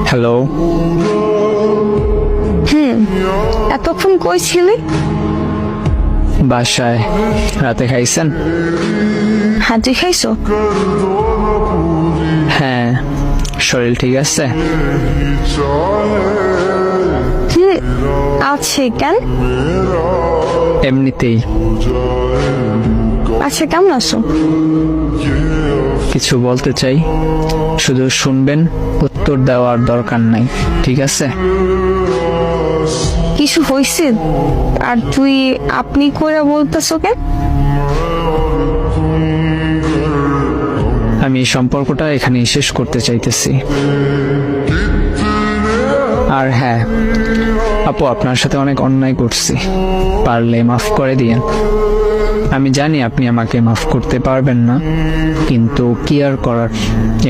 Hello, এতক্ষণ কই ছিলি? বাসায়। রাতে খাইছেন? হ্যাঁ, তুই খাইছো? হ্যাঁ। শরীর ঠিক আছে? আছে। কেন? এমনিতেই। আচ্ছা, কেমন আছো? কিছু বলতে চাই, শুধু শুনবেন, উত্তর দেওয়ার দরকার নাই, ঠিক আছে? কিছু হয়েছে? আর তুই আপনি করে বলতেছো কেন? আমি এই সম্পর্কটা এখানেই শেষ করতে চাইতেছি। আর হ্যাঁ আপু, আপনার সাথে অনেক অন্যায় করছি, পারলে মাফ করে দিয়েন। আমি জানি আপনি আমাকে মাফ করতে পারবেন না, কিন্তু কি আর করার,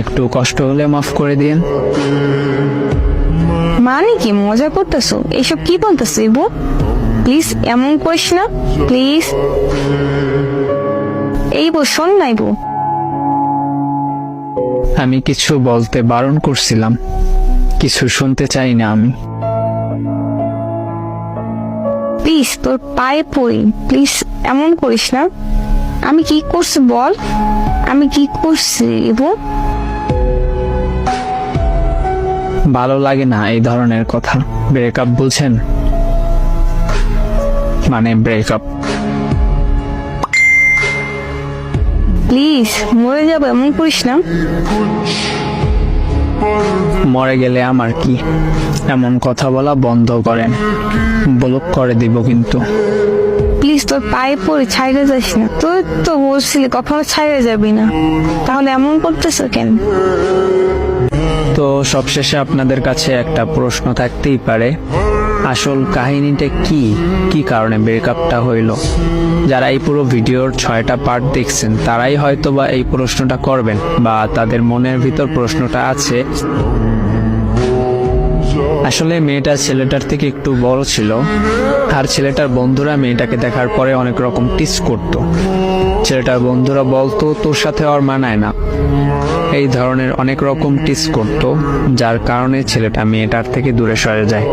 একটু কষ্ট হলে মাফ করে দিয়েন। মানে কি মজা করতেছো? এইসব কি বলতেছো ইবু? প্লিজ এমন করিস না, প্লিজ। এই বউ, শোন না ইবু। আমি কিছু বলতে বারণ করছিলাম, কিছু শুনতে চাই না আমি। প্লিজ তোর পায়ে পড়ি, প্লিজ এমন করিস না। আমি কি করছি বল? আমি কি করছি ইবু? ভালো লাগে না এই ধরনের কথা। ব্রেকআপ বুঝেন? মানে ব্রেকআপ। প্লিজ মরে যাবো, এমন করিস না। মরে গেলে আমার কি? এমন কথা বলা বন্ধ করেন, ব্লক করে দিব কিন্তু। প্লিজ তোর পায়ে পড়ে ছাইড়ে যাস না। তুই তো বলছিলি কখনো ছাইড়ে যাবি না, তাহলে এমন করতেছ কেন? তো সবশেষে আপনাদের কাছে একটা প্রশ্ন থাকতেই পারে, আসল কাহিনীটা কি, কি কারণে ব্রেকআপটা হইল? যারা এই পুরো ভিডিওর 6টা পার্ট দেখছেন তারাই হয়তো বা এই প্রশ্নটা করবেন, বা তাদের মনের ভিতর প্রশ্নটা আছে। আসলে মেয়েটা ছেলেটার থেকে একটু বড় ছিল, আর ছেলেটার বন্ধুরা মেয়েটাকে দেখার পরে অনেক রকম টিস করত। ছেলেটার বন্ধুরা বলতো তোর সাথে আর মানায় না, এই ধরনের অনেক রকম টিস করত, যার কারণে ছেলেটা মেয়েটার থেকে দূরে সরে যায়।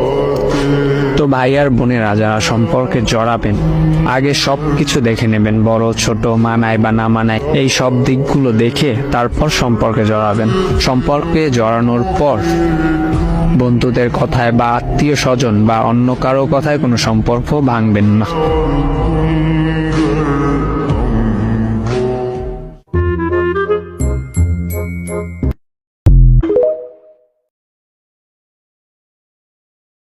তো ভাই আর বোনেরা যারা সম্পর্কে জড়াবেন, আগে সব কিছু দেখে নেবেন, বড় ছোট, মানায় বা না মানায়, এই সব দিকগুলো দেখে তারপর সম্পর্কে জড়াবেন। সম্পর্কে জড়ানোর পর বন্ধুদের কথায় বা আত্মীয় স্বজন বা অন্য কারো কথায় কোনো সম্পর্ক ভাঙবেন না।